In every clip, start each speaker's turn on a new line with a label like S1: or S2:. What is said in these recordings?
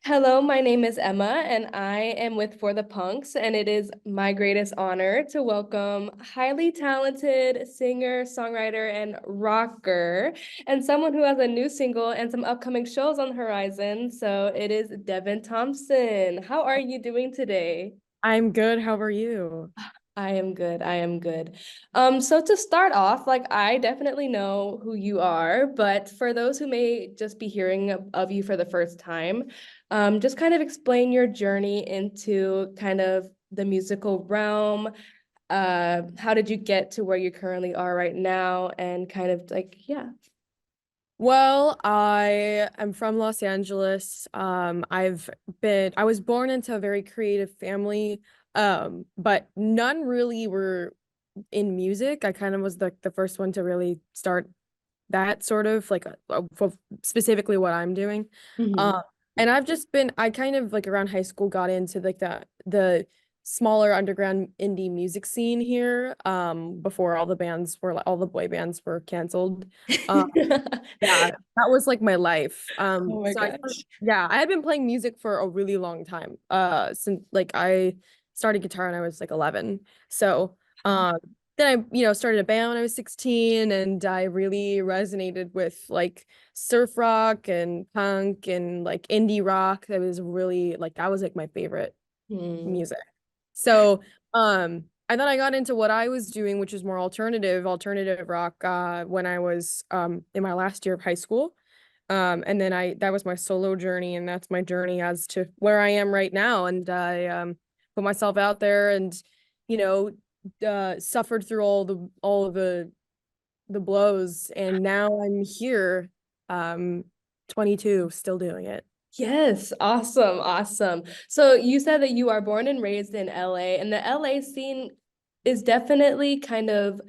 S1: Hello, my name is Emma, and I am with For the Punks, and it is my greatest honor to welcome highly talented singer, songwriter, and rocker, and someone who has a new single and some upcoming shows on the horizon. So it is Devon Thompson. How are you doing today?
S2: I'm good. How are you?
S1: I am good. I am good. So to start off, like I definitely know who you are, but for those who may just be hearing of you for the first time, just kind of explain your journey into kind of the musical realm. How did you get to where you currently are right now? And kind of like, yeah.
S2: Well, I am from Los Angeles. I was born into a very creative family, but none really were in music. I kind of was the first one to really start that sort of like for specifically what I'm doing.
S1: Hmm.
S2: Um, and I kind of like around high school got into like the smaller underground indie music scene here, before all the boy bands were canceled. Um, yeah, that was like my life.
S1: Oh my gosh.
S2: Yeah, I had been playing music for a really long time. Since like I started guitar when I was like 11. So, um, then I started a band when I was 16, and I really resonated with like surf rock and punk and like indie rock. That was like my favorite
S1: Hmm.
S2: music. So, and then I got into what I was doing, which is more alternative rock, when I was in my last year of high school. And then that was my solo journey, and that's my journey as to where I am right now. And I put myself out there and, you know, suffered through all of the blows, and now I'm here, um, 22, still doing it.
S1: Yes, awesome, awesome. So you said that you are born and raised in LA, and the LA scene is definitely kind of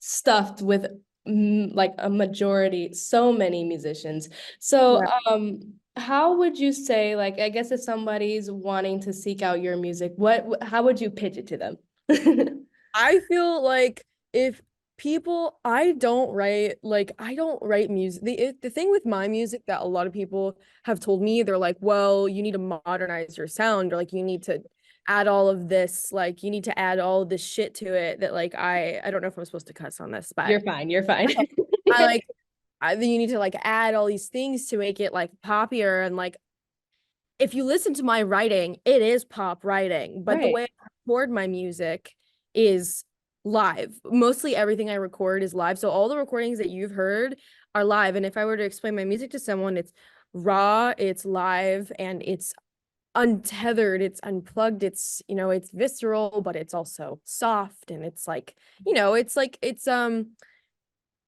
S1: stuffed with like a majority, so many musicians. So,
S2: Yeah.
S1: how would you say, like, I guess if somebody's wanting to seek out your music, how would you pitch it to them?
S2: I feel like if I don't write music. The thing with my music that a lot of people have told me, they're like, well, you need to modernize your sound, or like you need to add all of this, like you need to add all of this shit to it that like I don't know if I'm supposed to cuss on this, but
S1: You're fine, you're fine.
S2: I like you need to like add all these things to make it like poppier. And like if you listen to my writing, it is pop writing, but the
S1: Right.
S2: way I record my music is live. Mostly everything I record is live. So all the recordings that you've heard are live. And if I were to explain my music to someone, it's raw, it's live, and it's untethered, it's unplugged, it's visceral, but it's also soft. And it's like,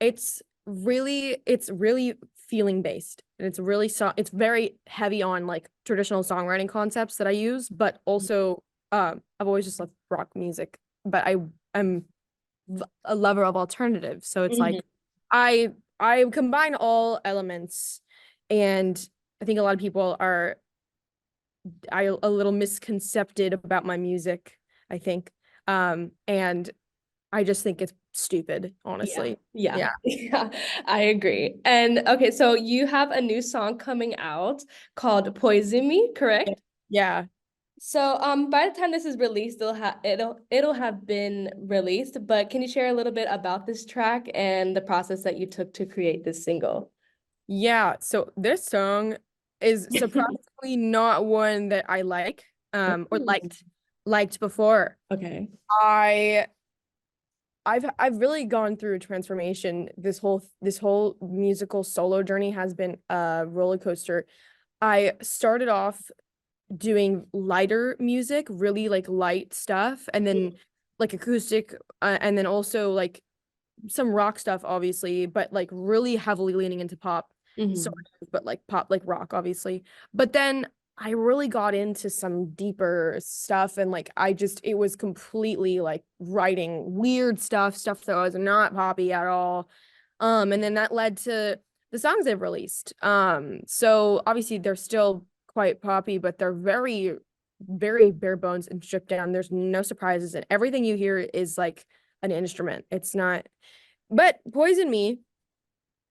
S2: it's really feeling based, and it's very heavy on like traditional songwriting concepts that I use, but also I've always just loved rock music, but I'm a lover of alternative, so it's
S1: Mhm.
S2: like I I combine all elements. And I think a lot of people are a little misconcepted about my music, I think. And I just think it's stupid,
S1: Yeah,
S2: honestly.
S1: yeah,
S2: Yeah.
S1: yeah, I agree. And okay, so you have a new song coming out called Poison Me, correct?
S2: Yeah.
S1: So by the time this is released, it'll have been released, but can you share a little bit about this track and the process that you took to create this single?
S2: Yeah, so this song is surprisingly not one that I like, or
S1: Ooh.
S2: liked before.
S1: Okay.
S2: I I've really gone through a transformation. This whole musical solo journey has been a roller coaster. I started off doing lighter music, really like light stuff, and then like acoustic, and then also like some rock stuff, obviously, but like really heavily leaning into pop, sort
S1: Hmm.
S2: of, but like pop, like rock, obviously. But then I really got into some deeper stuff, and like it was completely like writing weird stuff that was not poppy at all. And then that led to the songs they've released. So obviously they're still quite poppy, but they're very, very bare bones and stripped down. There's no surprises, and everything you hear is like an instrument. It's not. But Poison Me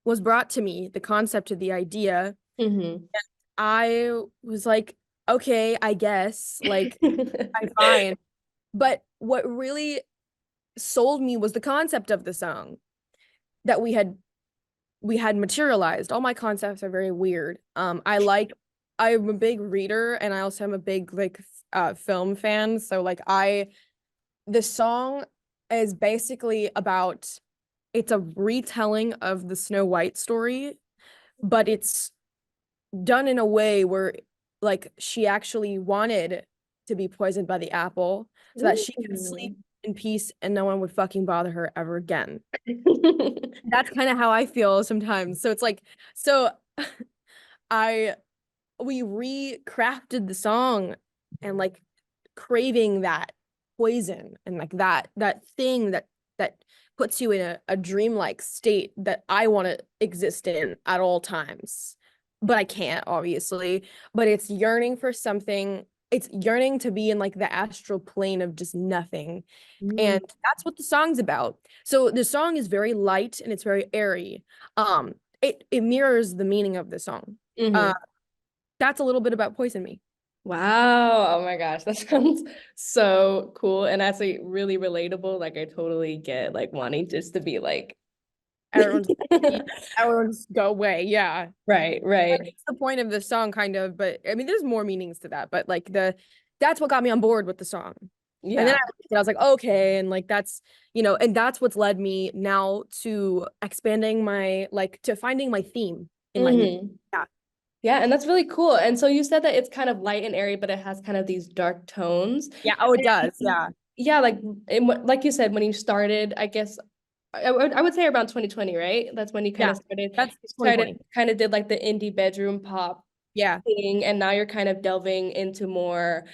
S2: was brought to me, the concept of the idea,
S1: Hmm.
S2: I was like, okay, I guess, like, I'm fine. But what really sold me was the concept of the song that we had materialized. All my concepts are very weird. I'm a big reader and I also am a big like film fan. So like the song is basically about it's a retelling of the Snow White story, but it's done in a way where like she actually wanted to be poisoned by the apple so that she could sleep
S1: Ooh.
S2: in peace and no one would fucking bother her ever again. That's kind of how I feel sometimes. So it's like, so I we recrafted the song and like craving that poison and like that thing that puts you in a dreamlike state that I want to exist in at all times. But I can't, obviously. But it's yearning for something. It's yearning to be in like the astral plane of just nothing.
S1: Mm.
S2: And that's what the song's about. So the song is very light and it's very airy. It mirrors the meaning of the song. Uh,
S1: Mhm.
S2: that's a little bit about Poison Me.
S1: Wow. Oh my gosh, that sounds so cool and actually really relatable. Like I totally get like wanting just to be like
S2: Everyone's everyone's go away. Yeah.
S1: right, right.
S2: That's the point of the song, kind of, but I mean, there's more meanings to that, but like that's what got me on board with the song. And then
S1: Yeah.
S2: I was like, okay, and like that's, and that's what's led me now to expanding my like to finding my theme in my music.
S1: Hmm.
S2: Yeah.
S1: Yeah, and that's really cool. And so you said that it's kind of light and airy, but it has kind of these dark tones.
S2: Yeah. Oh, it does.
S1: And
S2: Yeah.
S1: yeah, like like you said, when you started, I guess I would say around 2020, right? That's when you kind
S2: Yeah.
S1: of started.
S2: That's
S1: You started
S2: 2020.
S1: kind of did like the indie bedroom pop
S2: Yeah.
S1: thing, and now you're kind of delving into more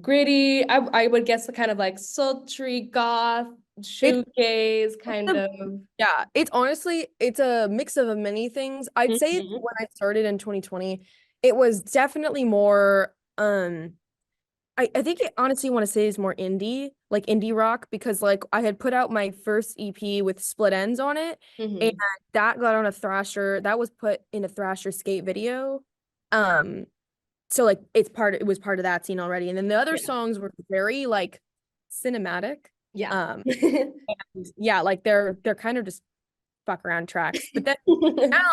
S1: gritty. I would guess the kind of like sultry goth
S2: It's
S1: shoegaze
S2: it's
S1: kind
S2: a
S1: of.
S2: Yeah, it's honestly, it's a mix of many things. I'd say
S1: Mhm.
S2: when I started in 2020, it was definitely more, I think it honestly want to say is more indie, like indie rock, because like I had put out my first EP with Split Ends on it, and
S1: Mhm.
S2: that got on a Thrasher, that was put in a Thrasher skate video. Um, so like it was part of that scene already. And then the other
S1: Yeah.
S2: songs were very like cinematic.
S1: Yeah.
S2: Um, yeah, like they're kind of just fuck around tracks. But then now,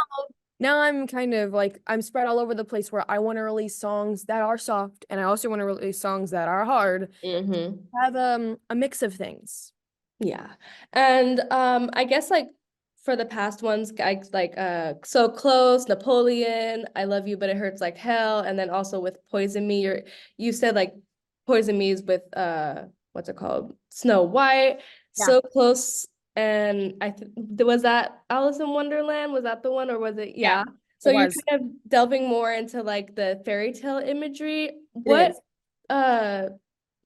S2: now I'm kind of like I'm spread all over the place where I want to release songs that are soft and I also want to release songs that are hard.
S1: Hmm.
S2: Have a mix of things.
S1: Yeah. And I guess like for the past ones, I like So Close, Napoleon, I Love You But It Hurts Like Hell, and then also with Poison Me, you said like Poison Me is with what's it called? Snow White,
S2: Yeah,
S1: So Close, and was that Alice in Wonderland? Was that the one or was it
S2: yeah,
S1: yeah? So
S2: it
S1: you're
S2: was.
S1: kind of delving more into like the fairy tale imagery.
S2: It is.
S1: Uh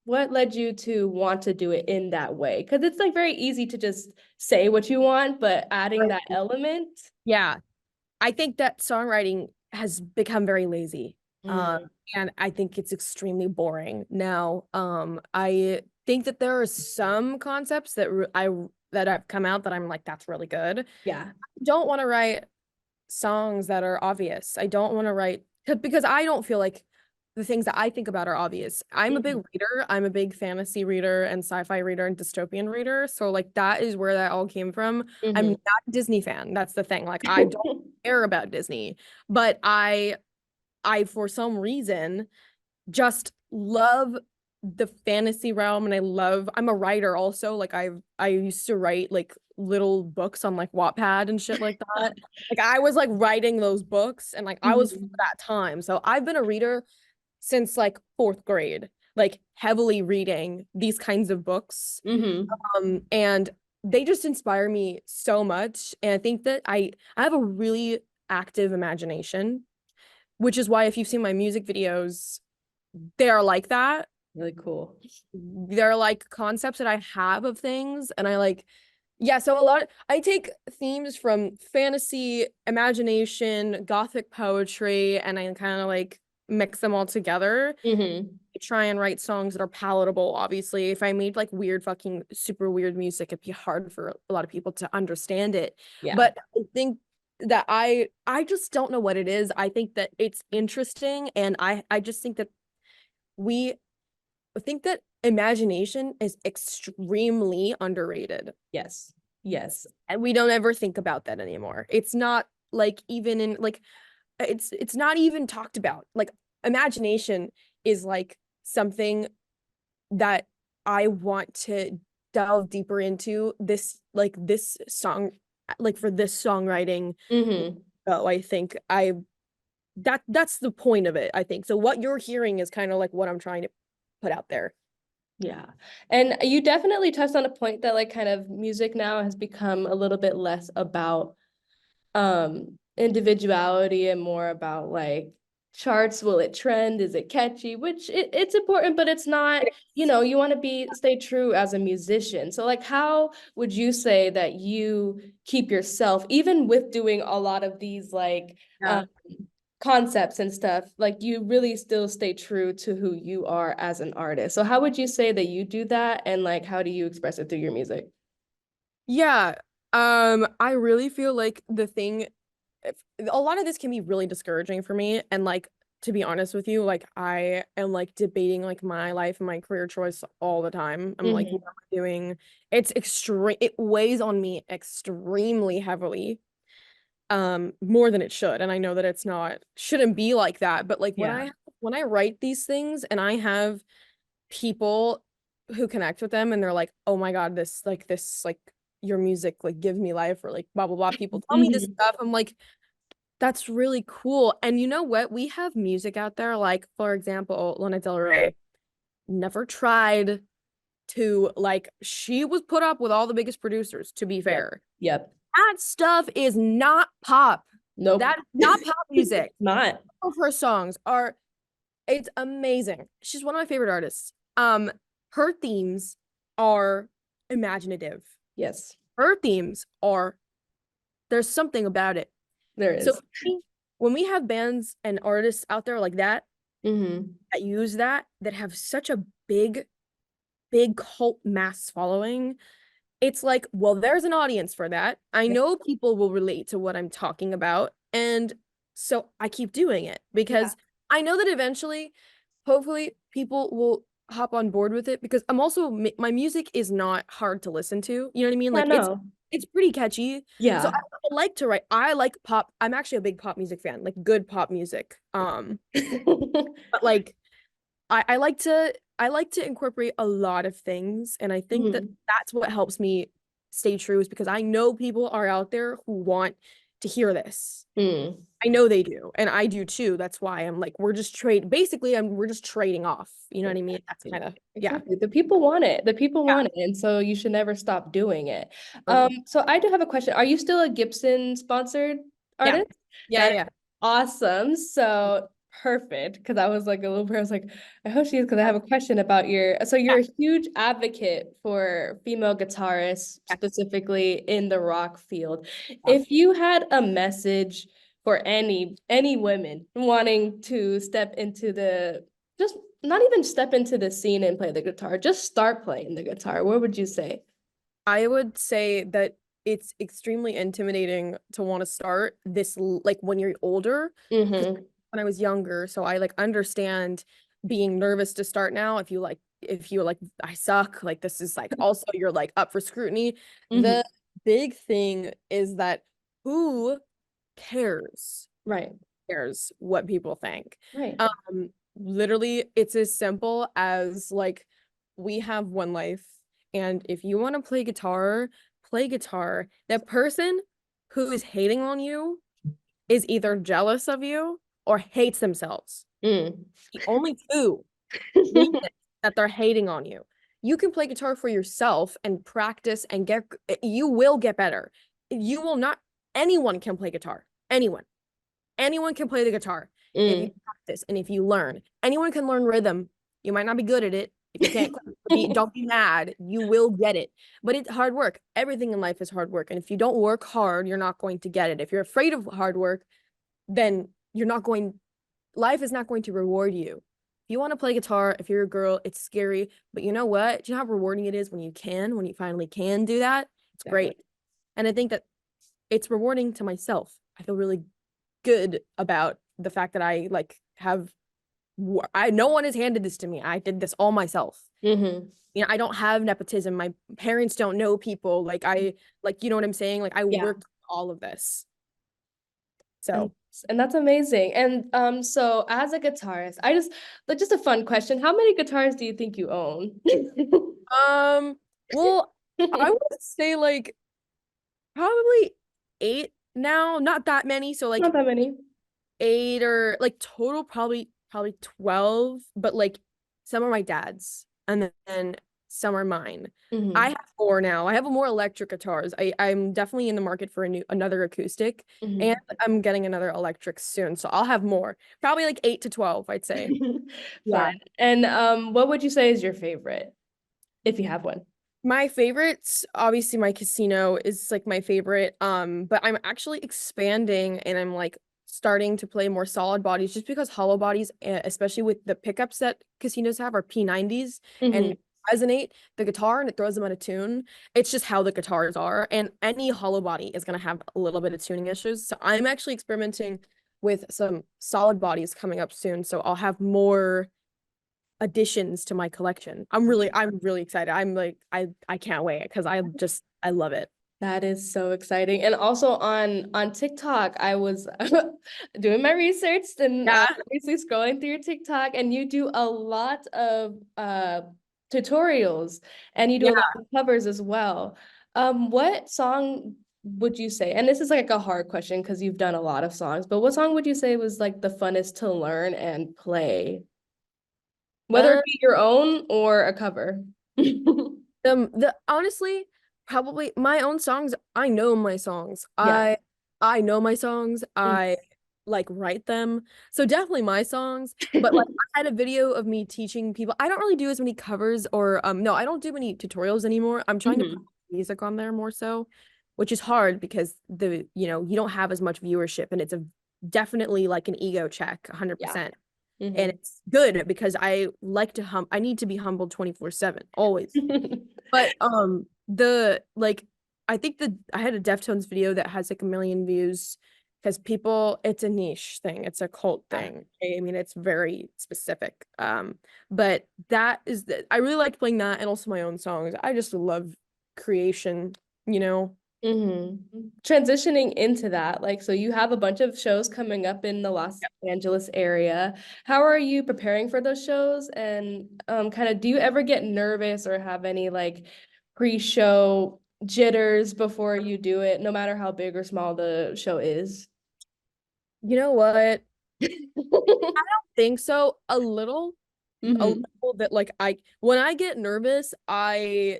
S1: what led you to want to do it in that way? Because it's like very easy to just say what you want, but adding
S2: Right.
S1: that element.
S2: Yeah, I think that songwriting has become very lazy. Um,
S1: Mm,
S2: and I think it's extremely boring now. I think that there are some concepts that have come out that I'm like, that's really good.
S1: yeah.
S2: Don't want to write songs that are obvious. I don't want to write because I don't feel like the things that I think about are obvious. I'm a big
S1: Mhm.
S2: reader. I'm a big fantasy reader and sci-fi reader and dystopian reader. So like that is where that all came from. I'm
S1: Mhm.
S2: not a Disney fan. That's the thing. Like I don't care about Disney, but I for some reason just love the fantasy realm and I'm a writer also. Like I used to write like little books on like Wattpad and shit like that. Like I was like writing those books and like I was for
S1: Mhm.
S2: that time. So I've been a reader since like fourth grade, like heavily reading these kinds of books.
S1: Mhm.
S2: And they just inspire me so much. And I think that I have a really active imagination, which is why if you've seen my music videos, they are like that.
S1: Really cool.
S2: They're like concepts that I have of things, and I like, yeah, so a lot I take themes from fantasy, imagination, gothic poetry, and I kind of like mix them all together.
S1: Mhm.
S2: I try and write songs that are palatable. Obviously, if I made like weird super weird music, it'd be hard for a lot of people to understand it.
S1: Yeah.
S2: But I think that I just don't know what it is. I think that it's interesting, and I just think that we think that imagination is extremely underrated,
S1: Yes. Yes.
S2: and we don't ever think about that anymore. It's not like even in like it's not even talked about. Like imagination is like something that I want to delve deeper into this like this song like for this songwriting.
S1: Mm-hmm.
S2: Oh, I think that's the point of it, I think. So what you're hearing is kind of like what I'm trying to put out there.
S1: Yeah. And you definitely touched on a point that like kind of music now has become a little bit less about individuality and more about like charts. Will it trend? Is it catchy? Which it's important, but it's not, you know, you want to be stay true as a musician. So like how would you say that you keep yourself even with doing a lot of these like
S2: Yeah.
S1: concepts and stuff, like you really still stay true to who you are as an artist? So how would you say that you do that, and like how do you express it through your music?
S2: Yeah. I really feel like the thing a lot of this can be really discouraging for me, and like to be honest with you, like I am like debating like my life and my career choice all the time. I'm like, what
S1: Mm-hmm.
S2: am I doing? It's extreme, it weighs on me extremely heavily, more than it should. And I know that it's not shouldn't be like that, but like
S1: Yeah.
S2: when I write these things and I have people who connect with them and they're like, oh my God, this like your music like gives me life, or like blah blah blah, people tell me this
S1: Mm-hmm.
S2: stuff, I'm like, that's really cool. And you know what? We have music out there, like, for example, Luna Del Rey never tried to, like, she was put up with all the biggest producers, to be
S1: Yep.
S2: fair.
S1: Yep.
S2: That stuff is not pop.
S1: Nope.
S2: That is not pop music.
S1: Not.
S2: All of her songs are, it's amazing. She's one of my favorite artists. Her themes are imaginative.
S1: Yes,
S2: Her themes are, there's something about it.
S1: there
S2: So
S1: is.
S2: when we have bands and artists out there like that,
S1: Mm-hmm.
S2: that use that have such a big cult mass following, it's like, well, there's an audience for that. I know people will relate to what I'm talking about, and so I keep doing it
S1: Yeah.
S2: because I know that eventually, hopefully, people will hop on board with it, because I'm also my music is not hard to listen to. You know what I mean?
S1: Yeah,
S2: Like
S1: no.
S2: it's pretty catchy. So
S1: Yeah.
S2: I like to write. I like pop. I'm actually a big pop music fan, like good pop music. But like I like to incorporate a lot of things, and I think that
S1: Mhm.
S2: that's what helps me stay true, is because I know people are out there who want to hear this.
S1: Mm.
S2: I know they do, and I do too. That's why I'm like, we're just trading off. You know what I mean? That's
S1: Exactly.
S2: kind of, yeah.
S1: Exactly. The people want it. The people
S2: Yeah,
S1: want it. And so you should never stop doing it.
S2: totally.
S1: So I do have a question. Are you still a Gibson sponsored
S2: Yeah.
S1: artist?
S2: Yeah,
S1: That is
S2: yeah.
S1: awesome. So perfect. Because I was like a little bit, I was like, I hope she is, because I have a question about so
S2: Yeah.
S1: you're a huge advocate for female guitarists,
S2: Yes.
S1: specifically in the rock field.
S2: Yeah.
S1: If you had a message for any women wanting to step into the just not even step into the scene and play the guitar, just start playing the guitar, what would you say?
S2: I would say that it's extremely intimidating to want to start this like when you're older, because
S1: Mm-hmm.
S2: when I was younger, so I like understand being nervous to start now. If you like, I suck, like this is like also you're like up for scrutiny.
S1: Mm-hmm.
S2: The big thing is that who cares?
S1: Right.
S2: Cares what people think.
S1: Right.
S2: Literally, it's as simple as like, we have one life, and if you want to play guitar, play guitar. That person who is hating on you is either jealous of you or hates themselves.
S1: Mm.
S2: The only two reasons that they're hating on you. You can play guitar for yourself and practice and you will get better. You will not, anyone can play guitar. Anyone can play the guitar if you
S1: Mm.
S2: practice and if you learn. Anyone can learn rhythm. You might not be good at it. If you can't click the beat, don't be mad. You will get it. But it's hard work. Everything in life is hard work. And if you don't work hard, you're not going to get it. If you're afraid of hard work, then you're not going, life is not going to reward you. If you want to play guitar, if you're a girl, it's scary. But you know what? Do you know how rewarding it is when you finally can do that? It's
S1: Definitely.
S2: great. And I think that it's rewarding to myself. I feel really good about the fact that I like have I no one has handed this to me. I did this all myself.
S1: Mm-hmm.
S2: You know, I don't have nepotism. My parents don't know people. Like I like you know what I'm saying? Like I
S1: Yeah.
S2: worked all of this.
S1: And
S2: So,
S1: and that's amazing. And so as a guitarist, I just like just a fun question. How many guitars do you think you own?
S2: um, well, I would say like probably 8 now, not that many. So like
S1: Not that many.
S2: 8 or like total probably 12, but like some are my dad's and then some are mine. I
S1: Mm-hmm.
S2: have more now. I have more electric guitars. I'm definitely in the market for another acoustic and
S1: Mm-hmm.
S2: I'm getting another electric soon. So I'll have more. Probably like 8 to 12, I'd say.
S1: Fun.
S2: Yeah.
S1: And what would you say is your favorite, if you have one?
S2: My favorites, obviously my casino is like my favorite. But I'm actually expanding and I'm like starting to play more solid bodies just because hollow bodies, especially with the pickups that casinos have are P90s
S1: Mm-hmm.
S2: and resonate the guitar and it throws them out of tune. It's just how the guitars are. And any hollow body is gonna have a little bit of tuning issues. So I'm actually experimenting with some solid bodies coming up soon. So I'll have more additions to my collection. I'm really excited. I'm like I can't wait because I love it.
S1: That is so exciting. And also on TikTok, I was doing my research and
S2: Yeah.
S1: obviously scrolling through your TikTok, and you do a lot of tutorials and you do a lot
S2: Yeah.
S1: of covers as well. What song would you say? And this is like a hard question because you've done a lot of songs, but what song would you say was like the funnest to learn and play? Whether it
S2: Uh,
S1: be your own or a cover.
S2: the honestly, probably my own songs, I know my songs.
S1: Yeah.
S2: I know my songs.
S1: Mm.
S2: I like write them. So definitely my songs. But like I had a video of me teaching people. I don't really do as many covers or no, I don't do many tutorials anymore. I'm trying to put
S1: Mhm.
S2: music on there more so, which is hard because you don't have as much viewership and it's a definitely like an ego check,
S1: Yeah.
S2: 100%. And
S1: Mhm.
S2: it's good because I like to I need to be humbled 24/7 always. But the like I think I had a Deftones video that has like a million views because people it's a niche thing. It's a cult
S1: Yeah.
S2: thing. I mean it's very specific. But that is I really like playing that and also my own songs. I just love creation, you know.
S1: Transitioning into that, like, so you have a bunch of shows coming up in the Los Angeles area. How are you preparing for those shows? And kind of, do you ever get nervous or have any like pre-show jitters before you do it, no matter how big or small the show is?
S2: You know what? Think so a
S1: Hmm.
S2: little bit like I when I get nervous, I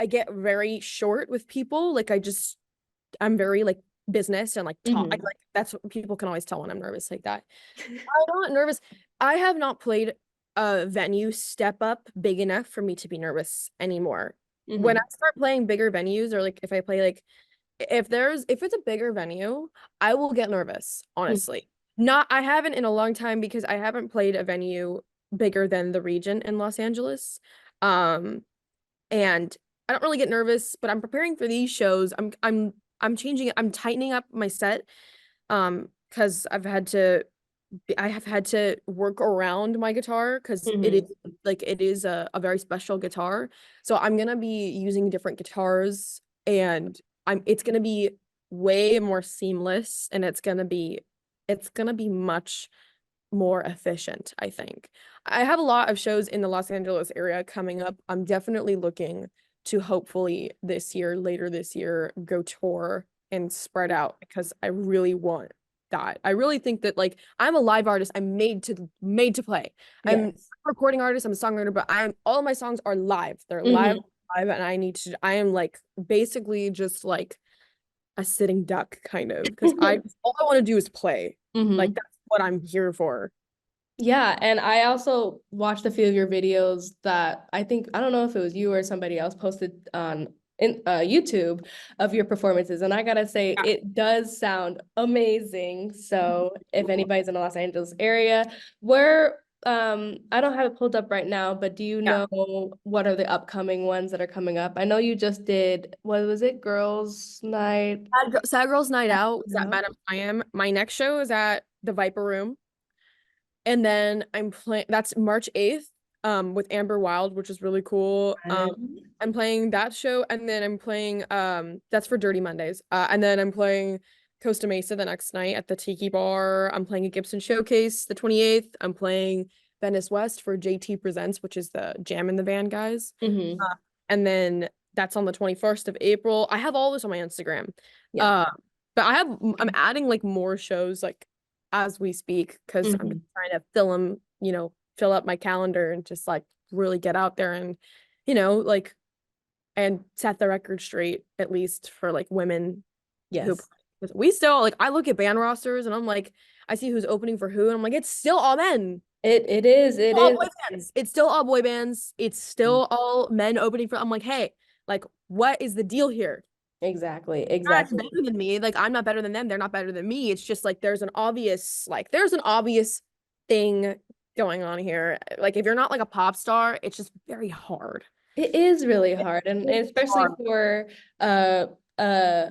S2: get very short with people. Like I'm very like business and like talk.
S1: Hmm.
S2: Like that's what people can always tell when I'm nervous like that. I'm not nervous. I have not played a venue step up big enough for me to be nervous anymore. When I
S1: Hmm.
S2: start playing bigger venues or like if I play like if it's a bigger venue, I will get nervous, honestly. Not I haven't in a long time because I haven't played a venue bigger than the region in Los Angeles. Um and I don't really get nervous, but I'm preparing for these shows. I'm changing it. I'm tightening up my set because I have had to work around my guitar because
S1: Hmm.
S2: it is a very special guitar. So I'm gonna be using different guitars and it's gonna be way more seamless and it's gonna be much more efficient, I think. I have a lot of shows in the Los Angeles area coming up. I'm definitely looking to hopefully later this year, go tour and spread out because I really want that. I really think that like I'm a live artist. I'm made to play. I'm a
S1: Yes.
S2: recording artist, I'm a songwriter, but I'm all of my songs are live. They're live,
S1: Hmm.
S2: live, and I am like basically just like a sitting duck kind of because I all I want to do is play. Like
S1: Hmm.
S2: that's what I'm here for.
S1: Yeah, and I also watched a few of your videos that I think I don't know if it was you or somebody else posted on in YouTube of your performances, and I gotta say
S2: Yeah.
S1: it does sound amazing. So if anybody's in the Los Angeles area, where I don't have it pulled up right now, but do you
S2: Yeah.
S1: know what are the upcoming ones that are coming up? I know you just did, what was it? Girls' Night
S2: Sad Girls Night Out was at
S1: Out?
S2: Madame Siam. My next show is at the Viper Room. And then I'm playing that's March 8th with Amber Wild, which is really cool. I'm playing that show and then I'm playing that's for Dirty Mondays. And then I'm playing Costa Mesa the next night at the Tiki Bar. I'm playing a Gibson Showcase the 28th. I'm playing Venice West for JT Presents, which is the Jam in the Van guys.
S1: Mm-hmm.
S2: And then that's on the 21st of April. I have all this on my Instagram.
S1: Yeah.
S2: Uh, but I'm adding like more shows like as we speak because I'm
S1: Mm-hmm.
S2: trying to fill them, fill up my calendar and just like really get out there and, like and set the record straight at least for like women who
S1: Yes.
S2: we still like I look at band rosters and I'm like I see who's opening for who and I'm like it's still all men.
S1: It
S2: All
S1: is.
S2: boy bands. It's still all boy bands. It's still all men opening for. I'm like, hey, like, what is the deal here?
S1: Exactly.
S2: Not
S1: Exactly.
S2: better than me. Like, I'm not better than them. They're not better than me. It's just like there's an obvious thing going on here. Like, if you're not like a pop star, it's just very hard.
S1: It is really hard, and
S2: It's
S1: especially
S2: hard.
S1: for uh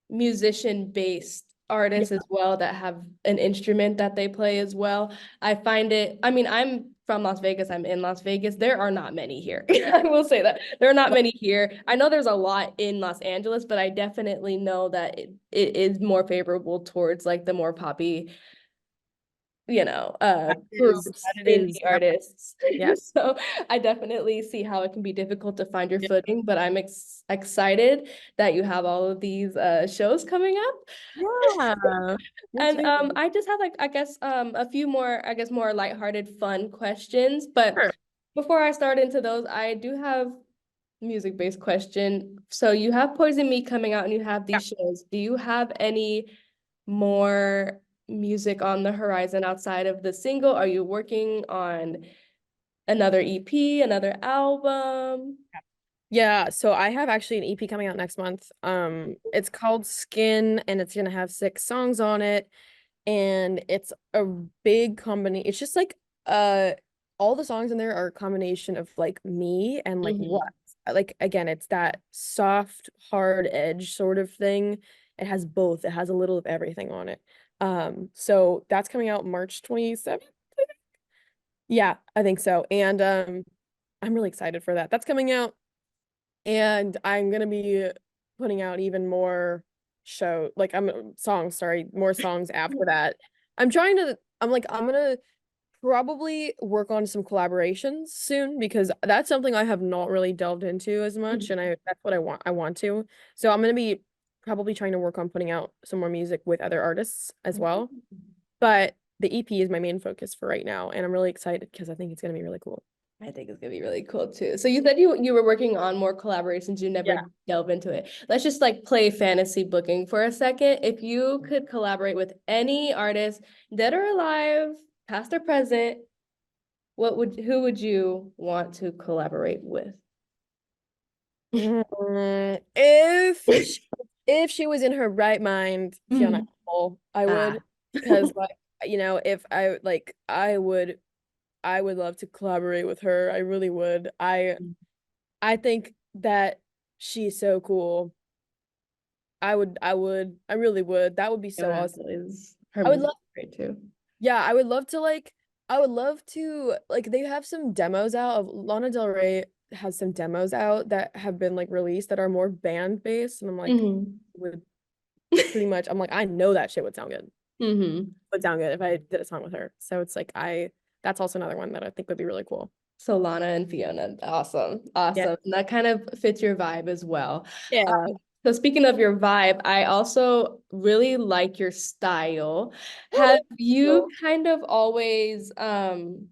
S1: musician-based
S2: Yeah.
S1: artists as well that have an instrument that they play as well. I find it, I mean, I'm from Las Vegas, I'm in Las Vegas. There are not many here. I will say that. There are not many here. I know there's a lot in Los Angeles, but I definitely know that it is more favorable towards like the more poppy groups,
S2: That it
S1: indie
S2: is. Yep.
S1: artists.
S2: Yeah.
S1: So I definitely see how it can be difficult to find your
S2: Yeah.
S1: footing, but I'm excited that you have all of these shows coming up.
S2: Yeah. Me
S1: And
S2: too.
S1: I just have like I guess a few more I guess more lighthearted fun questions, but
S2: Sure.
S1: before I start into those, I do have music-based question. So you have Poison Me coming out and you have
S2: Yeah.
S1: these shows. Do you have any more music on the horizon outside of the single? Are you working on another EP, another album?
S2: Yeah, so I have actually an EP coming out next month. It's called Skin and it's gonna have 6 songs on it. And it's a big combination. It's just like all the songs in there are a combination of like me and like what
S1: Hmm.
S2: like again, it's that soft, hard edge sort of thing. It has both. It has a little of everything on it. So that's coming out March 27th. Yeah, I think so. And I'm really excited for that. That's coming out and I'm gonna be putting out even more songs, sorry, more songs after that. I'm gonna probably work on some collaborations soon because that's something I have not really delved into as much and that's what I want to. So I'm gonna be probably trying to work on putting out some more music with other artists as well. But the EP is my main focus for right now and I'm really excited because I think it's gonna be really cool.
S1: I think it's gonna be really cool too. So you said you were working on more collaborations, you never
S2: Yeah.
S1: delve into it. Let's just like play fantasy booking for a second. If you could collaborate with any artist, dead or alive, past or present, who would you want to collaborate with?
S2: If she was in her right mind, Fiona
S1: Mhm.
S2: Apple, I
S1: Ah.
S2: would because like if I would love to collaborate with her. I really would. I think that she's so cool. I really would. That would be so
S1: Fiona
S2: awesome.
S1: is her
S2: I would
S1: music
S2: love
S1: is great too.
S2: Yeah, I would love to like they have some demos out of Lana Del Rey has some demos out that have been like released that are more band based and I'm like
S1: Hmm.
S2: would pretty much I'm like I know that shit would sound good.
S1: Hmm.
S2: Would sound good if I did a song with her. So it's like I that's also another one that I think would be really cool.
S1: So Lana and Fiona, awesome,
S2: Yeah.
S1: awesome. And that kind of fits your vibe as well.
S2: Yeah.
S1: So speaking of your vibe, I also really like your style. Have you kind of always in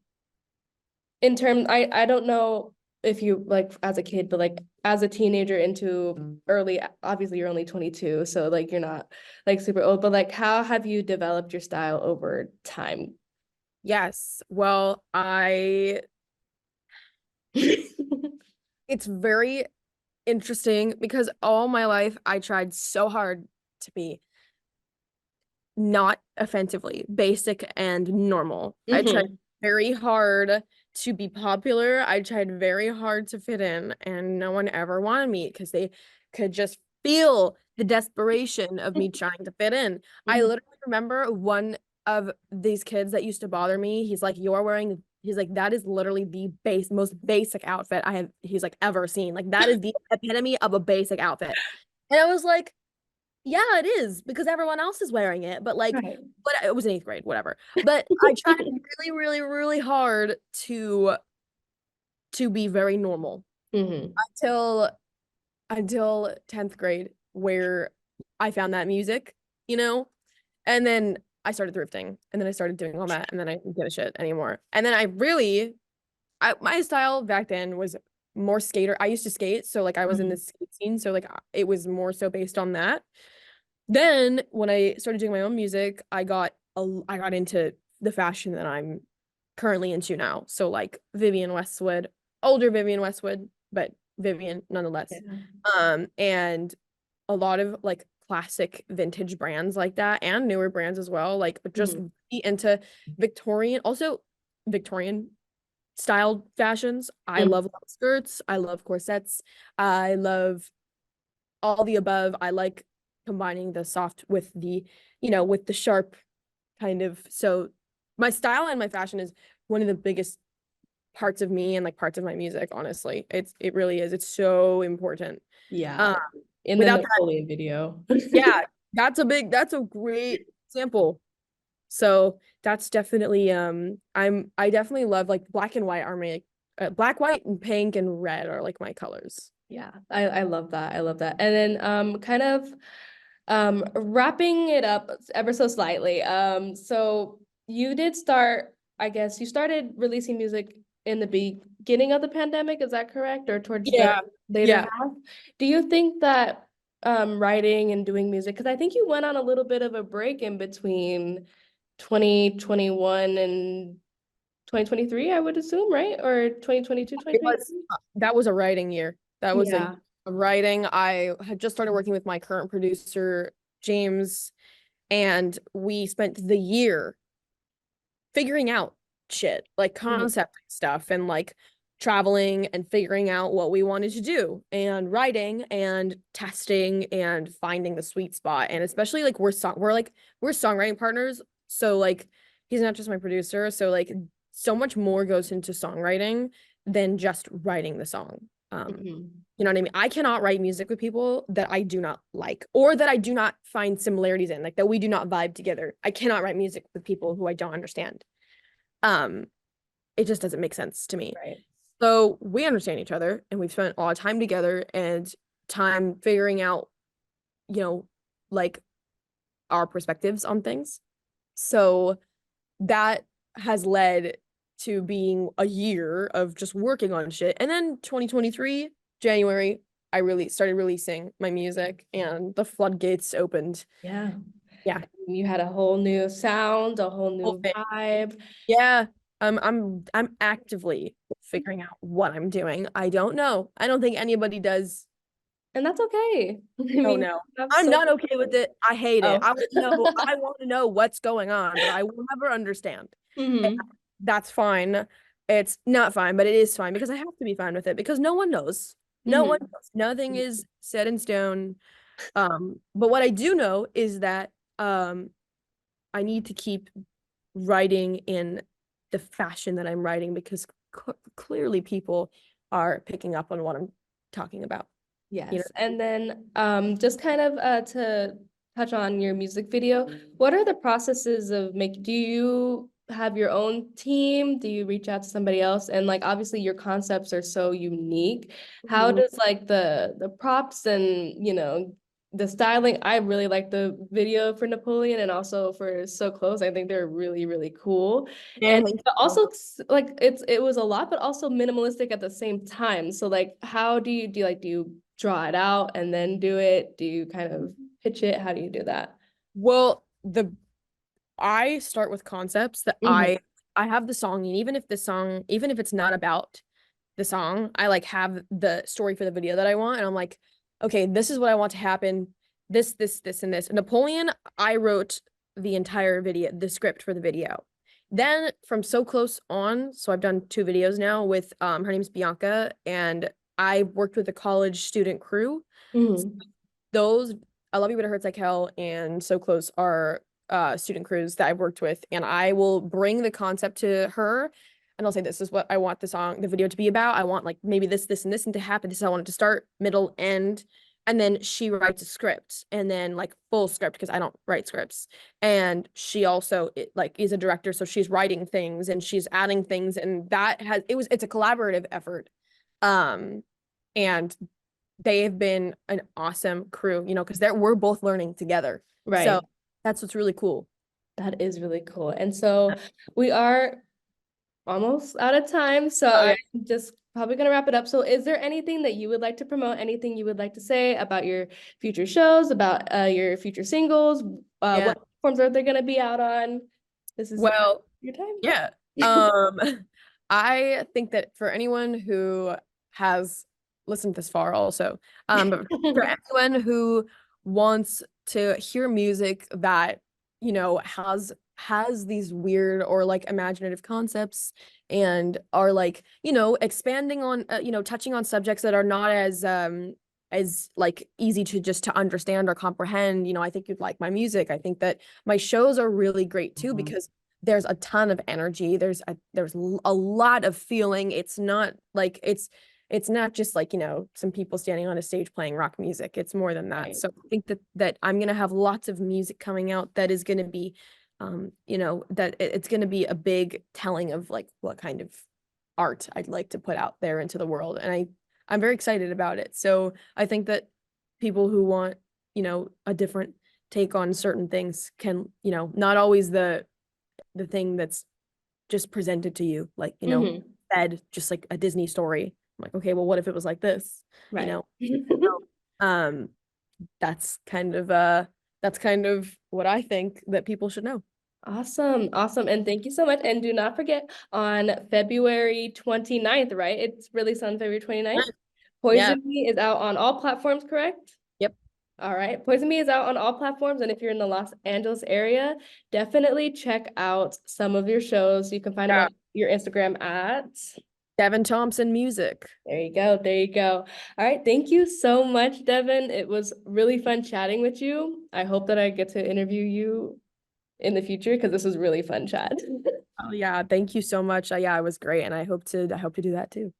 S1: terms I don't know if you like as a kid, but like as a teenager into early, obviously you're only 22, so like you're not like super old, but like how have you developed your style over time?
S2: Yes. Well, I it's very interesting because all my life I tried so hard to be not offensively basic and normal. I tried
S1: Hmm.
S2: very hard to be popular. I tried very hard to fit in, and no one ever wanted me because they could just feel the desperation of me trying to fit in. I
S1: Mhm.
S2: literally remember one of these kids that used to bother me. He's like, "You're wearing," he's like, "that is literally the most basic outfit I have," he's like, "ever seen. Like, that is the epitome of a basic outfit." And I was like, yeah, it is because everyone else is wearing it. But like,
S1: Right.
S2: but it was in eighth grade, whatever. But I tried really, really, really hard to be very normal
S1: Hmm.
S2: until 10th grade, where I found that music, you know, and then I started thrifting, and then I started doing all that, and then I didn't give a shit anymore. And then my style back then was more skater. I used to skate, so like I was in the skate scene, so like it was more so based on that. Then when I started doing my own music, I got into the fashion that I'm currently into now. So like Vivian Westwood, older Vivian Westwood, but Vivian nonetheless.
S1: Yeah.
S2: And a lot of like classic vintage brands like that and newer brands as well. Like just
S1: Mhm.
S2: be into also Victorian styled fashions. I
S1: Mhm.
S2: love long skirts. I love corsets. I love all the above. I like combining the soft with with the sharp kind of. So my style and my fashion is one of the biggest parts of me and like parts of my music, honestly. It really is. It's so important.
S1: Yeah.
S2: Um,
S1: In the
S2: without that,
S1: Napoleon video.
S2: yeah, that's a great example. So that's definitely I definitely love like black and white are my black, white, and pink and red are like my colors.
S1: Yeah, I love that. I love that. And then kind of wrapping it up ever so slightly. So you did start, I guess you started releasing music in the beginning of the pandemic, is that correct? Or towards the
S2: Yeah.
S1: later
S2: Yeah.
S1: half? Do you think that writing and doing music, because I think you went on a little bit of a break in between 2021 and 2023, I would assume, right? Or 2022,
S2: It was
S1: 2023?
S2: that was a writing year. That was a
S1: Yeah.
S2: writing. I had just started working with my current producer, James, and we spent the year figuring out shit, like
S1: Mhm.
S2: concept stuff and like traveling and figuring out what we wanted to do and writing and testing and finding the sweet spot. And especially like we're songwriting partners. So like he's not just my producer. So like so much more goes into songwriting than just writing the song.
S1: Mhm.
S2: You know what I mean? I cannot write music with people that I do not like or that I do not find similarities in, like that we do not vibe together. I cannot write music with people who I don't understand. Um, it just doesn't make sense to me.
S1: Right.
S2: So we understand each other and we've spent a lot of time together and time figuring out, you know, like our perspectives on things. So that has led to being a year of just working on shit. And then 2023, January, I really started releasing my music and the floodgates opened.
S1: Yeah.
S2: Yeah.
S1: You had a whole new sound, a whole
S2: Whole
S1: new
S2: thing.
S1: vibe.
S2: Yeah. I'm actively figuring out what I'm doing. I don't know. I don't think anybody does.
S1: And that's okay. I
S2: Oh
S1: mean,
S2: no.
S1: you have
S2: I'm
S1: so
S2: not okay with it. I hate it.
S1: oh.
S2: I want to know what's going on, but I will never understand. And
S1: Hmm.
S2: that's fine. It's not fine, but it is fine because I have to be fine with it because no one knows. No one
S1: Hmm.
S2: knows. Nothing is set in stone. But what I do know is that I need to keep writing in the fashion that I'm writing because clearly people are picking up on what I'm talking about. You know,
S1: Yes. And then just kind of to touch on your music video, what are the processes of make do you have your own team? Do you reach out to somebody else? And like obviously your concepts are so unique. How
S2: Mhm.
S1: does like the props and the styling? I really like the video for Napoleon and also for So Close. I think they're really, really cool.
S2: Yeah,
S1: And
S2: thank
S1: but
S2: you.
S1: also like it was a lot, but also minimalistic at the same time. So like how do you draw it out and then do it? Do you kind of pitch it? How do you do that?
S2: Well, the I start with concepts that
S1: Hmm.
S2: I have the song, and even if it's not about the song, I like have the story for the video that I want, and I'm like, okay, this is what I want to happen. This, and this. Napoleon, I wrote the entire video, the script for the video. Then from So Close on, so I've done 2 videos now with her name's Bianca, and I worked with a college student crew.
S1: Mhm.
S2: Those I Love You But It Hurts Like Hell and So Close are student crews that I've worked with, and I will bring the concept to her and I'll say this is what I want the video to be about. I want like maybe this and this and to happen. This is how I want it to start, middle, end. And then she writes a script and then like full script because I don't write scripts. And she also like is a director, so she's writing things and she's adding things, and it's a collaborative effort. Um and they have been an awesome crew, because we're both learning together. So
S1: Right.
S2: that's what's really cool.
S1: That is really cool. And so we are almost out of time. So
S2: Okay.
S1: I'm just probably gonna wrap it up. So is there anything that you would like to promote, anything you would like to say about your future shows, about your future singles?
S2: Yeah.
S1: What platforms are they gonna be out on? This is
S2: Well,
S1: your time.
S2: yeah. Um, I think that for anyone who has listened this far also, but for anyone who wants to hear music that, has these weird or like imaginative concepts and are like, expanding on, touching on subjects that are not as like easy to just to understand or comprehend, I think you'd like my music. I think that my shows are really great too because there's a ton of energy. There's a lot of feeling. It's not just like, some people standing on a stage playing rock music. It's more than that.
S1: Right.
S2: So I think that I'm gonna have lots of music coming out that is gonna be that it's gonna be a big telling of like what kind of art I'd like to put out there into the world. And I'm very excited about it. So I think that people who want, a different take on certain things can, not always the thing that's just presented to you, like,
S1: Hmm.
S2: said, just like a Disney story. I'm like, okay, well, what if it was like this? You
S1: Right.
S2: know? So, that's kind of what I think that people should know.
S1: Awesome. Awesome. And thank you so much. And do not forget on February 29th, right? It's released on February 29th.
S2: Yeah.
S1: Poison Me is out on all platforms, correct?
S2: Yep.
S1: All right. Poison Me is out on all platforms. And if you're in the Los Angeles area, definitely check out some of your shows. You can find them
S2: Yeah.
S1: on your Instagram at.
S2: Devon Thompson music.
S1: There you go. There you go. All right. Thank you so much, Devin. It was really fun chatting with you. I hope that I get to interview you in the future because this was really fun chat.
S2: Oh yeah, thank you so much. Yeah, it was great, and I hope to do that too.